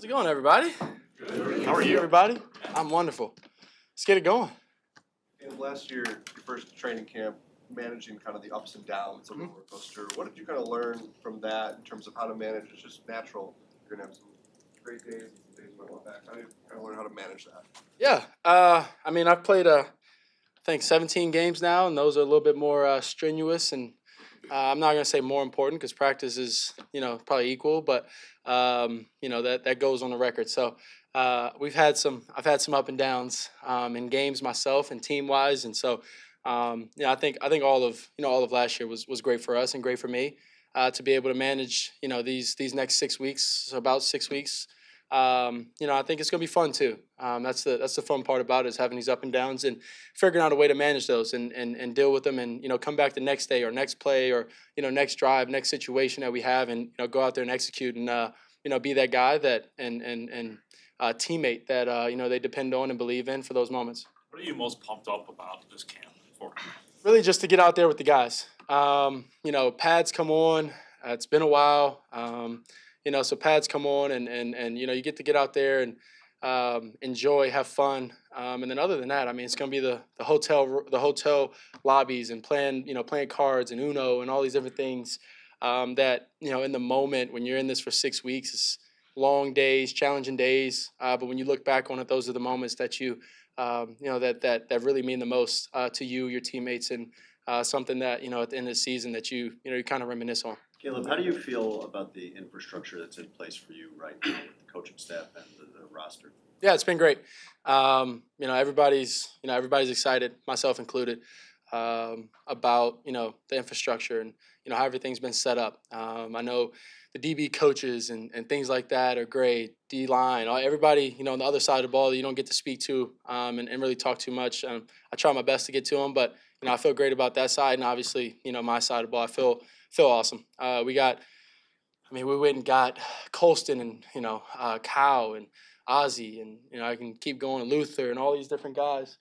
How's it going, everybody? Good. How are you, everybody? I'm wonderful. Let's get it going. And last year, your first training camp, managing kind of the ups and downs of the roller coaster. What did you kind of learn from that in terms of how to manage? It's just natural. You're gonna have some great days, some days might want back. How do you kind of learn how to manage that? Yeah. I mean, I've played, I think, 17 games now, and those are a little bit more strenuous. And I'm not going to say more important because practice is, probably equal, but, that goes on the record. So I've had some up and downs in games myself and team wise. And so, I think all of last year was great for us and great for me to be able to manage, these next 6 weeks, so about 6 weeks. I think it's gonna be fun too. That's the fun part about it, is having these up and downs and figuring out a way to manage those and deal with them, and come back the next day or next play or next drive, next situation that we have, and go out there and execute and be that guy that and teammate that they depend on and believe in for those moments. What are you most pumped up about this camp for? Really just to get out there with the guys. Pads come on. It's been a while. So pads come on and you get to get out there and enjoy, have fun. And then other than that, I mean, it's going to be the hotel lobbies and playing cards and Uno and all these different things that, in the moment when you're in this for 6 weeks, it's long days, challenging days. But when you look back on it, those are the moments that that really mean the most to you, your teammates, and something that, at the end of the season that you kind of reminisce on. Caleb, how do you feel about the infrastructure that's in place for you right now with the coaching staff and the roster? Yeah, it's been great. Everybody's excited, myself included, about the infrastructure and how everything's been set up. I know the DB coaches and things like that are great. D line, everybody on the other side of the ball that you don't get to speak to and really talk too much. I try my best to get to them, but I feel great about that side, and obviously my side of the ball. I feel awesome. We went and got Colston and Kyle and Ozzie, and I can keep going, Luther and all these different guys.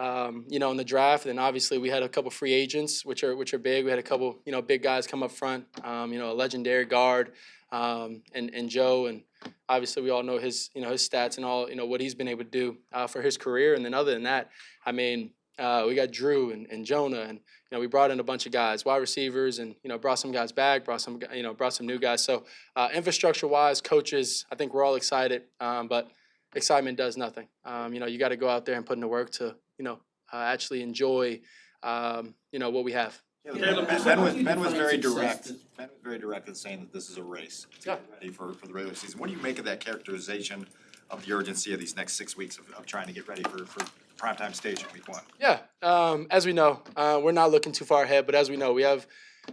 In the draft, and then obviously we had a couple free agents, which are big. We had a couple big guys come up front. A legendary guard, and Joe, and obviously we all know his his stats and all what he's been able to do for his career. And then other than that, we got Drew and Jonah, and we brought in a bunch of guys, wide receivers, and brought some guys back, brought some new guys. So infrastructure wise, coaches, I think we're all excited, but excitement does nothing. You got to go out there and put in the work to actually enjoy what we have. Ben was very direct. Ben was very direct in saying that this is a race. Yeah. Ready for the regular season. What do you make of that characterization of the urgency of these next 6 weeks of trying to get ready for primetime stage in week 1? Yeah, as we know, we're not looking too far ahead, but as we know, we have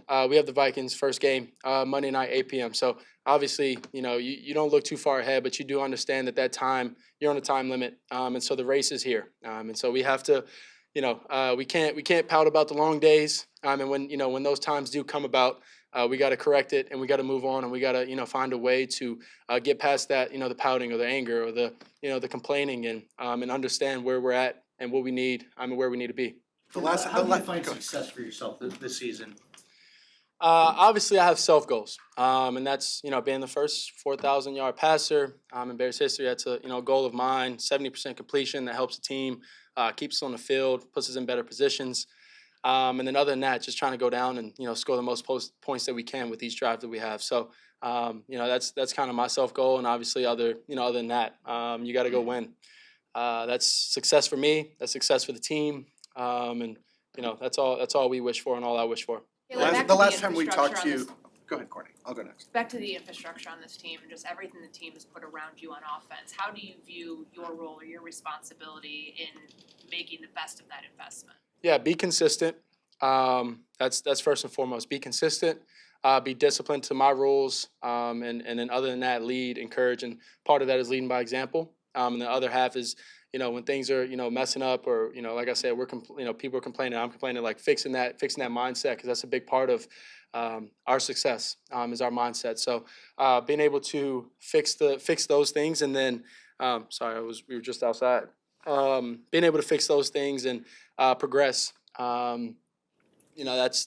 the Vikings first game Monday night, 8 p.m. So obviously, you don't look too far ahead, but you do understand that time you're on a time limit, and so the race is here, and so we have to, we can't pout about the long days, and when those times do come about, we got to correct it, and we got to move on, and we got to find a way to get past that, the pouting or the anger or the complaining, and understand where we're at and what we need, where we need to be. How do you find success for yourself this season? Obviously, I have self goals, and that's being the first 4,000-yard passer in Bears history. That's a goal of mine. 70% completion that helps the team, keeps us on the field, puts us in better positions, and then other than that, just trying to go down and score the most points that we can with each drive that we have. So that's kind of my self goal, and obviously other than that, you got to go win. That's success for me. That's success for the team, and that's all we wish for and all I wish for. Yeah, The last time we talked to you, go ahead, Courtney. I'll go next. Back to the infrastructure on this team and just everything the team has put around you on offense. How do you view your role or your responsibility in making the best of that investment? Yeah, be consistent. That's first and foremost. Be consistent. Be disciplined to my rules, and then other than that, lead, encourage, and part of that is leading by example. And the other half is when things are messing up, or like I said, people are complaining, I'm complaining, like fixing that mindset, because that's a big part of our success, is our mindset. So being able to fix those things, and then we were just outside. Being able to fix those things and progress. That's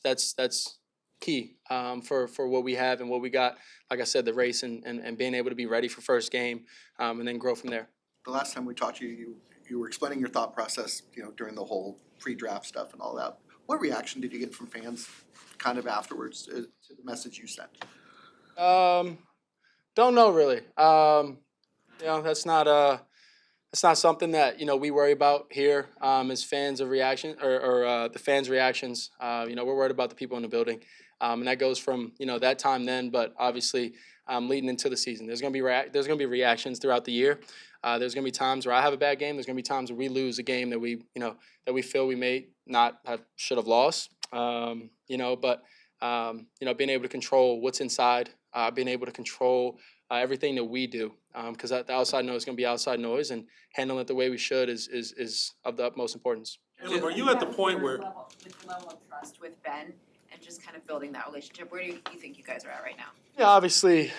key for what we have and what we got. Like I said, the race and being able to be ready for first game and then grow from there. The last time we talked to you, you were explaining your thought process, during the whole pre-draft stuff and all that. What reaction did you get from fans kind of afterwards to the message you sent? Don't know really. That's not something that we worry about here as fans of reaction or the fans' reactions. We're worried about the people in the building, and that goes from that time then, but obviously leading into the season. There's gonna be reactions throughout the year. There's gonna be times where I have a bad game. There's gonna be times where we lose a game that we feel we may not have should have lost. But being able to control what's inside, being able to control everything that we do, because the outside noise is going to be outside noise, and handling it the way we should is of the utmost importance. Caleb, are you at the point where, With the level of trust with Ben and just kind of building that relationship, where do you think you guys are at right now? Yeah, obviously,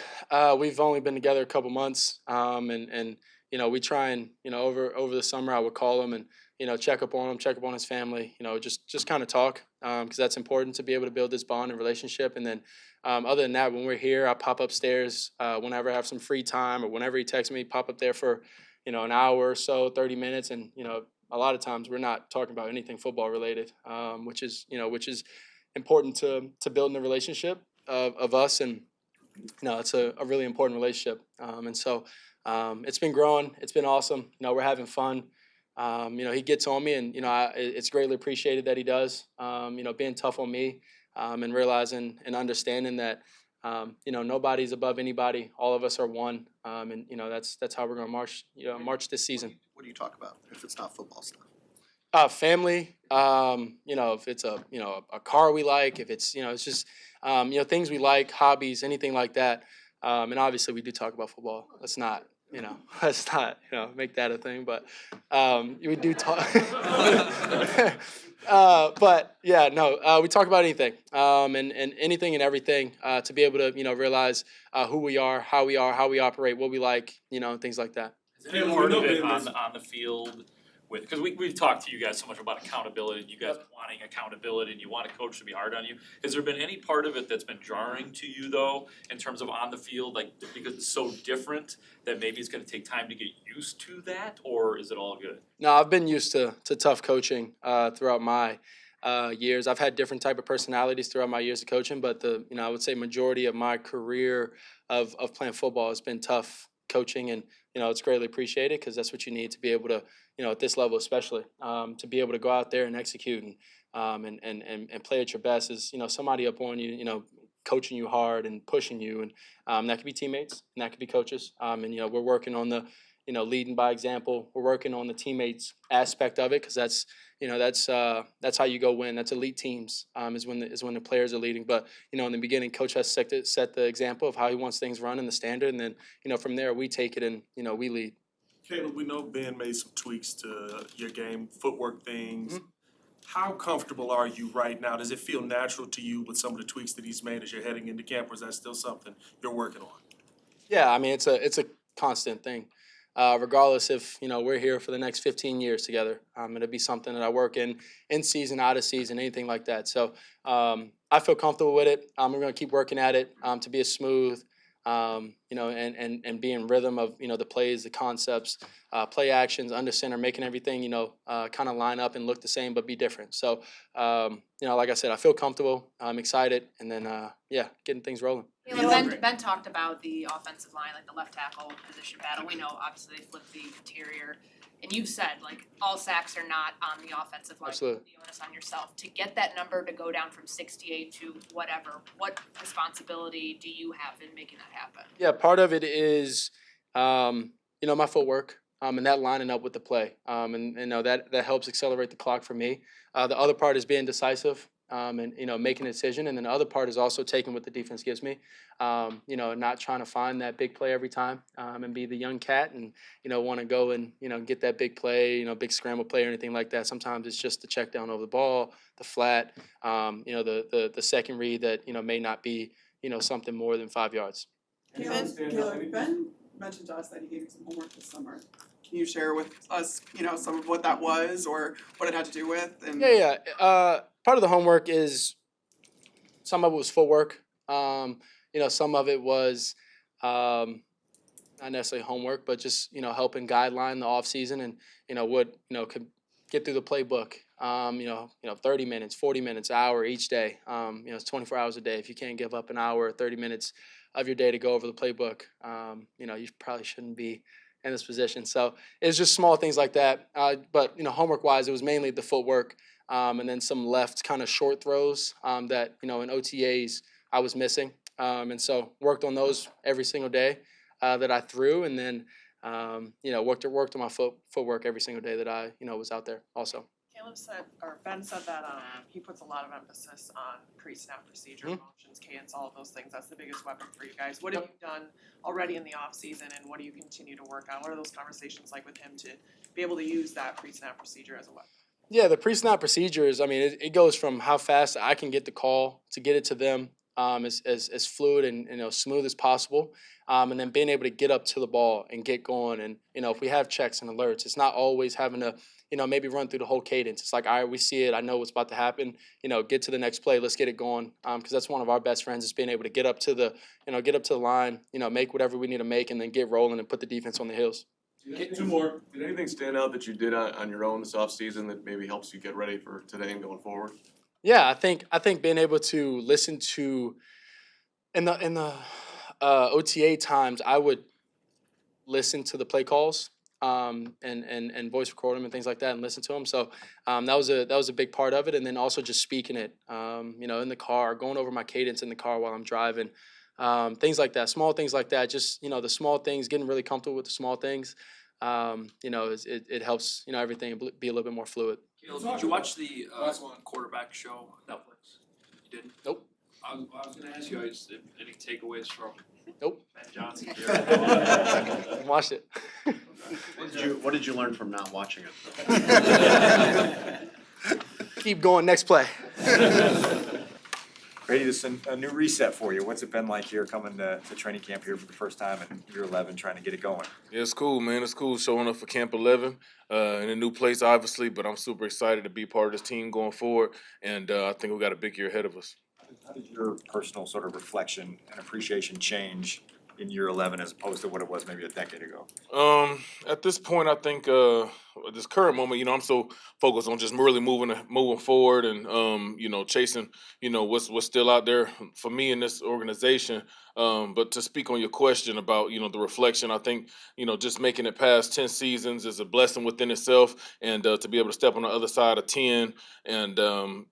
we've only been together a couple months, and we try and over the summer I would call him and check up on him, check up on his family, just kind of talk, because that's important to be able to build this bond and relationship. And then other than that, when we're here, I pop upstairs whenever I have some free time or whenever he texts me, pop up there for an hour or so, 30 minutes, and a lot of times we're not talking about anything football related, which is important to building the relationship of us. And it's a really important relationship, and so it's been growing. It's been awesome. We're having fun. He gets on me, and it's greatly appreciated that he does. Being tough on me, and realizing and understanding that nobody's above anybody. All of us are one, and that's how we're gonna march this season. What do you talk about if it's not football stuff? Family. If it's a car we like, if it's it's just things we like, hobbies, anything like that. And obviously we do talk about football. Let's not make that a thing, but we do talk. But yeah, no, we talk about anything, and anything and everything, to be able to realize who we are, how we operate, what we like, and things like that. Is any part of it on the field with, because we've talked to you guys so much about accountability, and you guys wanting accountability, and you want a coach to be hard on you. Has there been any part of it that's been jarring to you though, in terms of on the field, like because it's so different that maybe it's gonna take time to get used to that, or is it all good? No, I've been used to tough coaching throughout my years. I've had different type of personalities throughout my years of coaching, but I would say majority of my career of playing football has been tough coaching, and it's greatly appreciated because that's what you need to be able to at this level especially, to be able to go out there and execute and play at your best is somebody up on you, coaching you hard and pushing you, and that could be teammates and that could be coaches, and we're working on the leading by example. We're working on the teammates aspect of it because that's how you go win. That's elite teams, is when the players are leading. But in the beginning, coach has set the example of how he wants things run in the standard, and then from there we take it and we lead. Caleb, we know Ben made some tweaks to your game, footwork things. Mm-hmm. How comfortable are you right now? Does it feel natural to you with some of the tweaks that he's made as you're heading into camp, or is that still something you're working on? Yeah, I mean it's a constant thing. Regardless if we're here for the next 15 years together, it'll be something that I work in season, out of season, anything like that. So I feel comfortable with it. We're going to keep working at it to be as smooth, and be in rhythm of the plays, the concepts, play actions, under center, making everything kind of line up and look the same but be different. So like I said, I feel comfortable. I'm excited, and then getting things rolling. Ben talked about the offensive line, like the left tackle position battle. We know obviously they flipped the interior. And you've said, like, all sacks are not on the offensive line. Absolutely. The onus on yourself. To get that number to go down from 68 to whatever, what responsibility do you have in making that happen? Yeah, part of it is, my footwork, and that lining up with the play. And that helps accelerate the clock for me. The other part is being decisive, and making a decision. And then the other part is also taking what the defense gives me. Not trying to find that big play every time, and be the young cat and want to go and get that big play, big scramble play or anything like that. Sometimes it's just the check down over the ball, the flat, the second read that may not be something more than 5 yards. Caleb, Ben mentioned to us that he gave you some homework this summer. Can you share with us, some of what that was or what it had to do with? And Yeah. Part of the homework is some of it was footwork. Some of it was not necessarily homework, but just helping guideline the off season and what could get through the playbook. 30 minutes, 40 minutes, hour each day. It's 24 hours a day. If you can't give up an hour or 30 minutes of your day to go over the playbook, you probably shouldn't be in this position. So it's just small things like that. But homework wise, it was mainly the footwork, and then some left kind of short throws that in OTAs I was missing, and so worked on those every single day that I threw, and then worked on my footwork every single day that I was out there also. Caleb said, or Ben said that he puts a lot of emphasis on pre-snap procedure, motions, cadence, all of those things. That's the biggest weapon for you guys. What have you done already in the off season, and what do you continue to work on? What are those conversations like with him to be able to use that pre-snap procedure as a weapon? Yeah, the pre-snap procedures, I mean, it goes from how fast I can get the call to get it to them as fluid and smooth as possible, and then being able to get up to the ball and get going. And if we have checks and alerts, it's not always having to maybe run through the whole cadence. It's like, all right, we see it, I know what's about to happen. Get to the next play, let's get it going. Because that's one of our best friends is being able to get up to the line, make whatever we need to make, and then get rolling and put the defense on the heels. Two more. Did anything stand out that you did on your own this offseason that maybe helps you get ready for today and going forward? Yeah, I think being able to listen to in the OTA times, I would listen to the play calls and voice record them and things like that and listen to them. So that was a big part of it, and then also just speaking it, in the car, going over my cadence in the car while I'm driving, things like that, small things like that. Just the small things, getting really comfortable with the small things. It helps everything be a little bit more fluid. Did you watch the quarterback show on Netflix? You didn't? Nope. I was going to ask you if any takeaways from Nope. Ben Johnson. Watched it. What did you learn from not watching it? Keep going. Next play. Grady, this is a new reset for you. What's it been like here coming to training camp here for the first time in year 11, trying to get it going? Yeah, it's cool, man. It's cool showing up for Camp 11 in a new place, obviously, but I'm super excited to be part of this team going forward, and I think we got a big year ahead of us. How did your personal sort of reflection and appreciation change in year 11 as opposed to what it was maybe a decade ago? At this point, I think at this current moment, I'm so focused on just really moving forward and chasing, what's still out there for me in this organization. But to speak on your question about, the reflection, I think, just making it past 10 seasons is a blessing within itself, and to be able to step on the other side of 10 and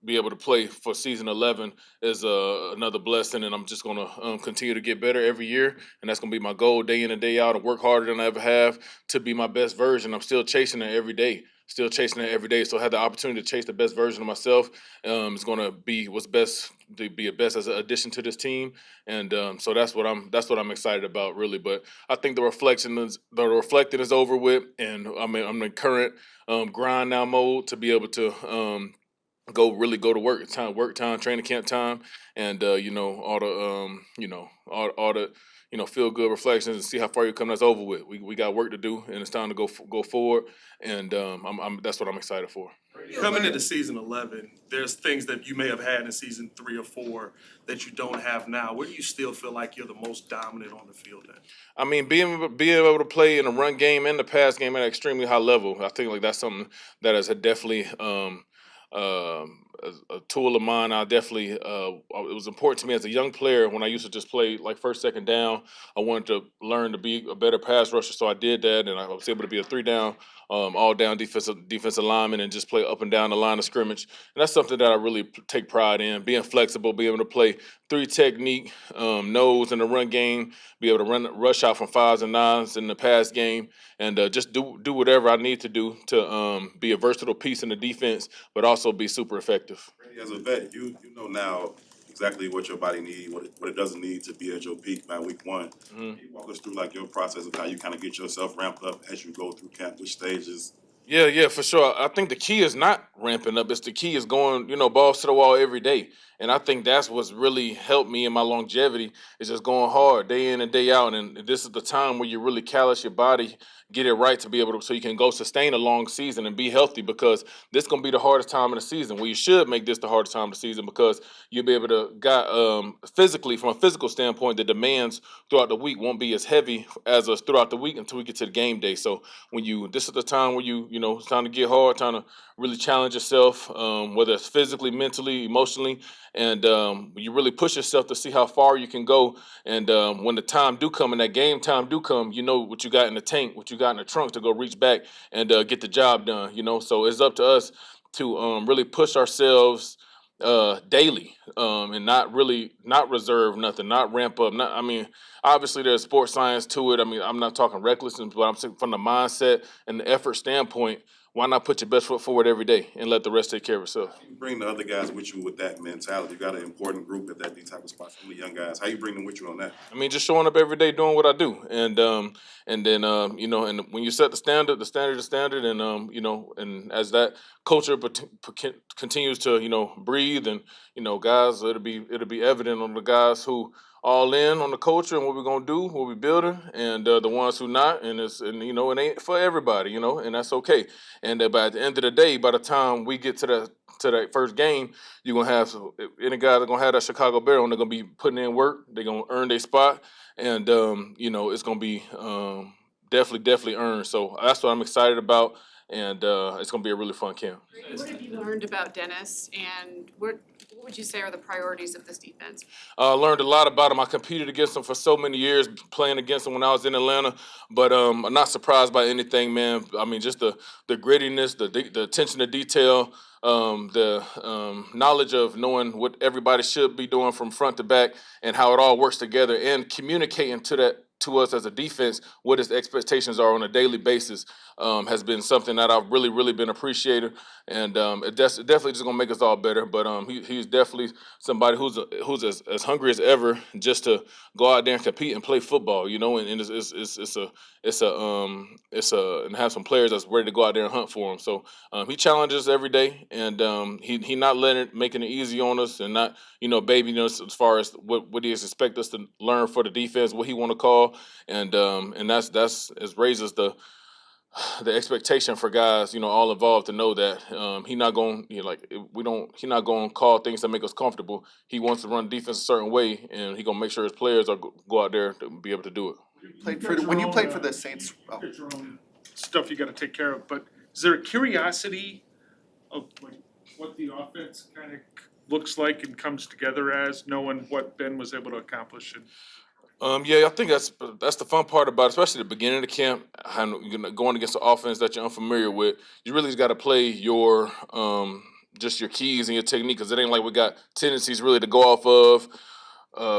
be able to play for season 11 is another blessing, and I'm just going to continue to get better every year, and that's going to be my goal day in and day out, and work harder than I ever have to be my best version. I'm still chasing it every day. So I had the opportunity to chase the best version of myself. It's going to be what's best to be a best as an addition to this team, and so that's what I'm excited about, really. But I think the reflecting is over with, and I'm in current grind now mode to be able to go to work time, training camp time, and all the feel good reflections and see how far you come. That's over with. We got work to do, and it's time to go forward, and that's what I'm excited for. Coming into season 11, there's things that you may have had in season 3 or 4 that you don't have now. Where do you still feel like you're the most dominant on the field at? I mean, being able to play in the run game and the pass game at an extremely high level, I think that's something that has definitely a tool of mine. I definitely it was important to me as a young player when I used to just play like first, second down. I wanted to learn to be a better pass rusher, so I did that, and I was able to be a 3-down, all-down defensive lineman and just play up and down the line of scrimmage. And that's something that I really take pride in, being flexible, being able to play 3 technique, nose in the run game, be able to rush out from 5s and 9s in the pass game, and just do whatever I need to do to be a versatile piece in the defense, but also be super effective. As a vet, you know now exactly what your body needs, what it doesn't need to be at your peak by week 1. Can you walk us through like your process of how you kind of get yourself ramped up as you go through camp? Which stages Yeah, for sure. I think the key is not ramping up. It's the key is going, balls to the wall every day. And I think that's what's really helped me in my longevity is just going hard day in and day out. And this is the time where you really callous your body, get it right to be able to, so you can go sustain a long season and be healthy because this is going to be the hardest time of the season. Well, you should make this the hardest time of the season because you'll be able to, physically, from a physical standpoint, the demands throughout the week won't be as heavy as us throughout the week until we get to the game day. So this is the time where it's time to get hard, time to really challenge yourself, whether it's physically, mentally, emotionally, and you really push yourself to see how far you can go. And when the time do come and that game time do come, you know what you got in the tank, what you got in the trunk to go reach back and get the job done. So it's up to us to really push ourselves daily, and not reserve nothing, not ramp up. Obviously there's sports science to it. I'm not talking recklessness, but I'm saying from the mindset and the effort standpoint, why not put your best foot forward every day and let the rest take care of itself? You bring the other guys with you with that mentality. You got an important group at these type of spots, some of the young guys. How you bring them with you on that? Just showing up every day, doing what I do, and then and when you set the standard is the standard, and and as that culture continues to breathe, and guys, it'll be evident on the guys who all in on the culture and what we're gonna do, what we're building, and the ones who not, and it ain't for everybody, and that's okay. And but at the end of the day, by the time we get to that first game, you're gonna have any guys that gonna have that Chicago Bear on. They're gonna be putting in work. They're gonna earn their spot, and it's gonna be definitely earned. So that's what I'm excited about, and it's gonna be a really fun camp. What have you learned about Dennis, and what would you say are the priorities of this defense? Learned a lot about him. I competed against him for so many years, playing against him when I was in Atlanta. But I'm not surprised by anything, man. Just the grittiness, the attention to detail, the knowledge of knowing what everybody should be doing from front to back, and how it all works together, and communicating to us as a defense what his expectations are on a daily basis, has been something that I've really been appreciating, and definitely just gonna make us all better. But he's definitely somebody who's as hungry as ever just to go out there and compete and play football, and and have some players that's ready to go out there and hunt for him. So he challenges us every day, and he not making it easy on us, and not babying us as far as what he expect us to learn for the defense, what he want to call, and that's it raises the expectation for guys, all involved, to know that he not going, he not going to call things that make us comfortable. He wants to run defense a certain way, and he gonna make sure his players are go out there to be able to do it. When you played for the Saints, Your own stuff you gotta take care of, but is there a curiosity of like what the offense kind of looks like and comes together as, knowing what Ben was able to accomplish? Yeah, I think that's the fun part about it, especially the beginning of the camp, going against the offense that you're unfamiliar with. You really just got to play your just your keys and your technique, because it ain't like we got tendencies really to go off of,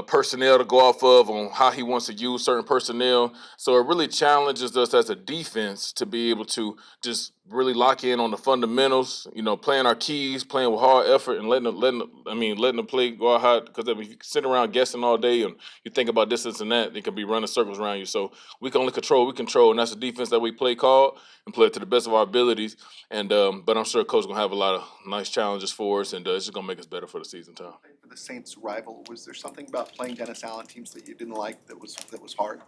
personnel to go off of on how he wants to use certain personnel. So it really challenges us as a defense to be able to just really lock in on the fundamentals, playing our keys, playing with hard effort, and letting the play go out hard. Because if you sit around guessing all day and you think about this and that, they could be running circles around you. So we can only control what we control, and that's the defense that we play called and play it to the best of our abilities. And but I'm sure Coach gonna have a lot of nice challenges for us, and it's just gonna make us better for the season time. for the Saints rival, was there something about playing Dennis Allen teams that you didn't like that was hard?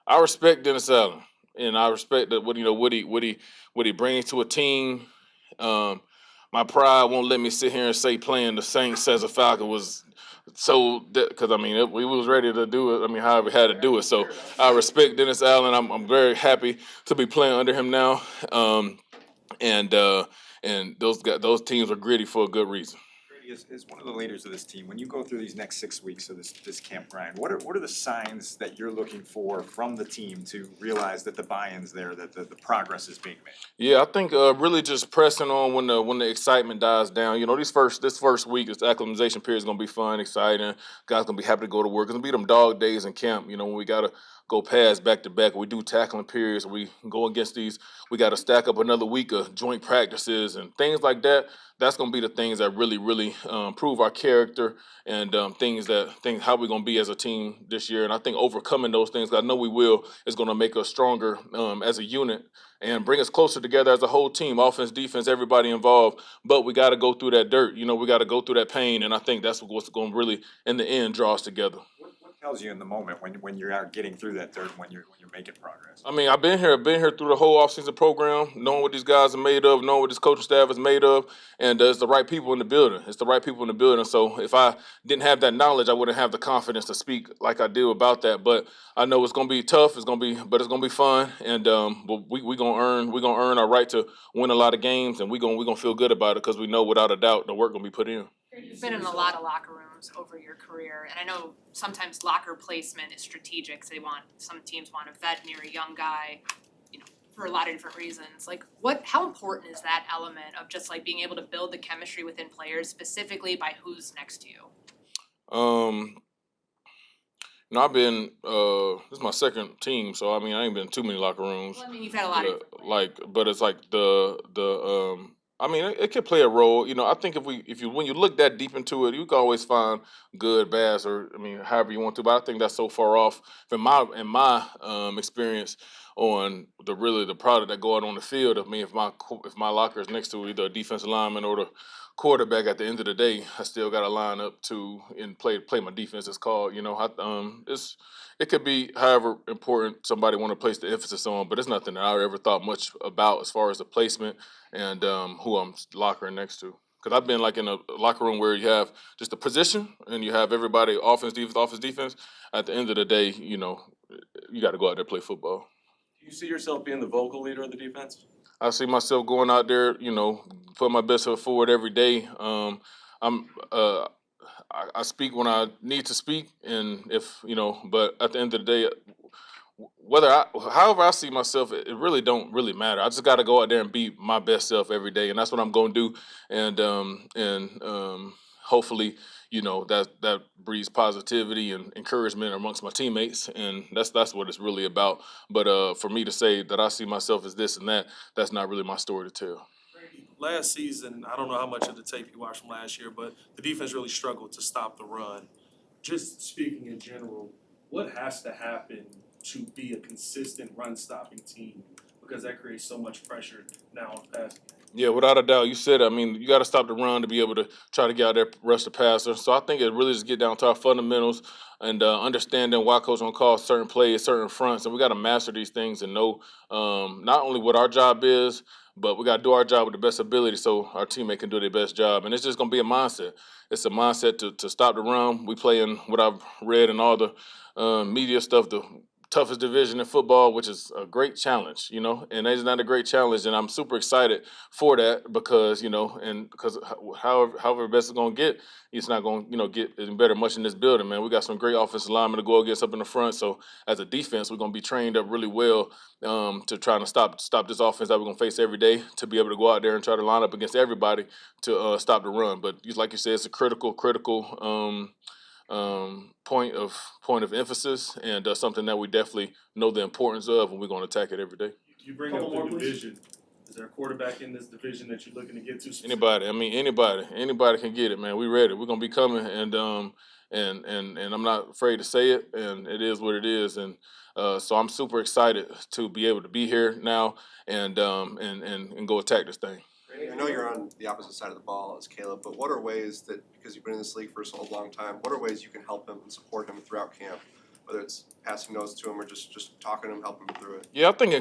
I respect Dennis Allen, and I respect that what he brings to a team. My pride won't let me sit here and say playing the Saints as a Falcon was because we was ready to do it. However we had to do it. So I respect Dennis Allen. I'm very happy to be playing under him now. And those teams are gritty for a good reason. Is one of the leaders of this team. When you go through these next 6 weeks of this camp grind, what are the signs that you're looking for from the team to realize that the buy-in's there, that the progress is being made? Yeah, I think really just pressing on when the excitement dies down. This first week, this acclimatization period is gonna be fun, exciting. Guys gonna be happy to go to work. It's gonna be them dog days in camp. When we gotta go past back to back. We do tackling periods. We go against these. We got to stack up another week of joint practices and things like that. That's gonna be the things that really really prove our character and things how we're gonna be as a team this year. And I think overcoming those things, I know we will, is gonna make us stronger as a unit and bring us closer together as a whole team, offense, defense, everybody involved. But we got to go through that dirt. We got to go through that pain, and I think that's what's going to really, in the end, draw us together. What tells you in the moment when you're out getting through that dirt, when you're making progress? I mean, I've been here through the whole offseason program, knowing what these guys are made of, knowing what this coaching staff is made of, and it's the right people in the building. It's the right people in the building. So if I didn't have that knowledge, I wouldn't have the confidence to speak like I do about that. But I know it's gonna be tough. It's gonna be fun, and but we gonna earn our right to win a lot of games, and we gonna feel good about it because we know without a doubt the work gonna be put in. You've been in a lot of locker rooms over your career, and I know sometimes locker placement is strategic. Some teams want to vet near a young guy, for a lot of different reasons. Like, how important is that element of just like being able to build the chemistry within players, specifically by who's next to you? I've been this is my second team, so I mean I ain't been in too many locker rooms. Well, I mean, you've had a lot of But it's like I mean it can play a role. I think when you look that deep into it, you can always find good, bad, or I mean however you want to. But I think that's so far off from my experience on the product that go out on the field. I mean, if my locker is next to either a defensive lineman or the quarterback, at the end of the day, I still got to line up to and play my defense. It's called. It could be however important somebody want to place the emphasis on, but it's nothing that I ever thought much about as far as the placement and who I'm lockering next to. Because I've been like in a locker room where you have just a position and you have everybody offense, defense. At the end of the day, you got to go out there and play football. Do you see yourself being the vocal leader of the defense? I see myself going out there, putting my best foot forward every day. I speak when I need to speak, and but at the end of the day, however I see myself, it really don't really matter. I just got to go out there and be my best self every day, and that's what I'm going to do. And hopefully, that breeds positivity and encouragement amongst my teammates, and that's what it's really about. But for me to say that I see myself as this and that, that's not really my story to tell. Last season, I don't know how much of the tape you watched from last year, but the defense really struggled to stop the run. Just speaking in general, what has to happen to be a consistent run-stopping team? Because that creates so much pressure now on passing. Yeah, without a doubt. You said it. I mean, you got to stop the run to be able to try to get out there, rush the passer. So I think it really just get down to our fundamentals and understanding why coach gonna call certain plays, certain fronts, and we got to master these things and know not only what our job is, but we got to do our job with the best ability so our teammate can do their best job. And it's just gonna be a mindset. It's a mindset to stop the run. We play in what I've read and all the media stuff. The toughest division in football, which is a great challenge, and it's not a great challenge, and I'm super excited for that because, because however best it's gonna get, it's not gonna, get any better much in this building, man. We got some great offensive linemen to go against up in the front, so as a defense, we're gonna be trained up really well to try to stop this offense that we're gonna face every day, to be able to go out there and try to line up against everybody to stop the run. But like you said, it's a critical point of emphasis and something that we definitely know the importance of, and we're going to attack it every day. You bring up the division. Is there a quarterback in this division that you're looking to get to? Anybody. I mean, anybody can get it, man. We ready. We're going to be coming, and I'm not afraid to say it, and it is what it is, and so I'm super excited to be able to be here now and go attack this thing. I know you're on the opposite side of the ball as Caleb, but what are ways that, because you've been in this league for so long time, what are ways you can help him and support him throughout camp? Whether it's passing notes to him or just talking to him, helping him through it. Yeah, I think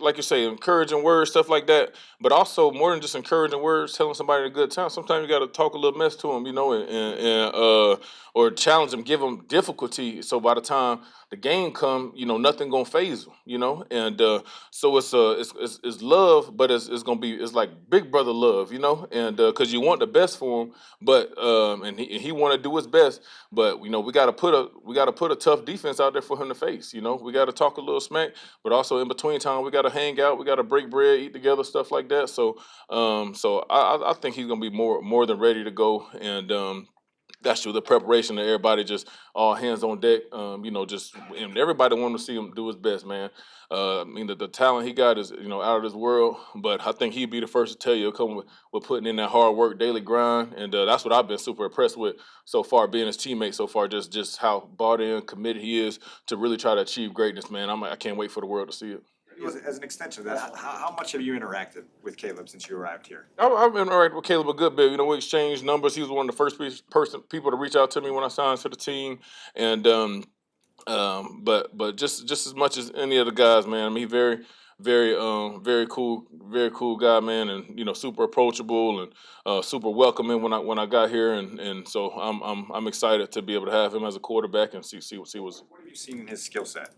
like you say, encouraging words, stuff like that. But also more than just encouraging words, telling somebody a good time. Sometimes you got to talk a little mess to them, and or challenge them, give them difficulty. So by the time the game come, nothing gonna phase them, And so it's love, but it's like big brother love, And because you want the best for him, but and he want to do his best, but we got to put a tough defense out there for him to face. We got to talk a little smack, but also in between time we got to hang out, we got to break bread, eat together, stuff like that. So I think he's gonna be more than ready to go, and that's true. The preparation of everybody, just all hands on deck. Just and everybody wanted to see him do his best, man. I mean, the talent he got is out of this world. But I think he'd be the first to tell you, come with putting in that hard work, daily grind, and that's what I've been super impressed with so far, being his teammate so far. Just how bought in, committed he is to really try to achieve greatness, man. I can't wait for the world to see it. As an extension of that, how much have you interacted with Caleb since you arrived here? I've been interacting with Caleb a good bit. We exchanged numbers. He was one of the first people to reach out to me when I signed to the team, and but just as much as any of the guys, man. I mean, he very cool guy, man, and super approachable and super welcoming when I got here, and so I'm excited to be able to have him as a quarterback and see what's. What have you seen in his skill set?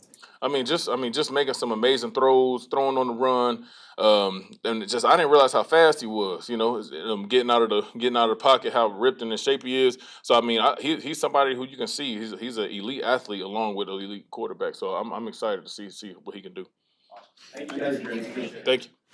Just making some amazing throws, throwing on the run, and just I didn't realize how fast he was. Getting out of the pocket, how ripped and in shape he is. So I mean, he's somebody who you can see. He's an elite athlete along with an elite quarterback. So I'm excited to see what he can do. Thank you. Thank you.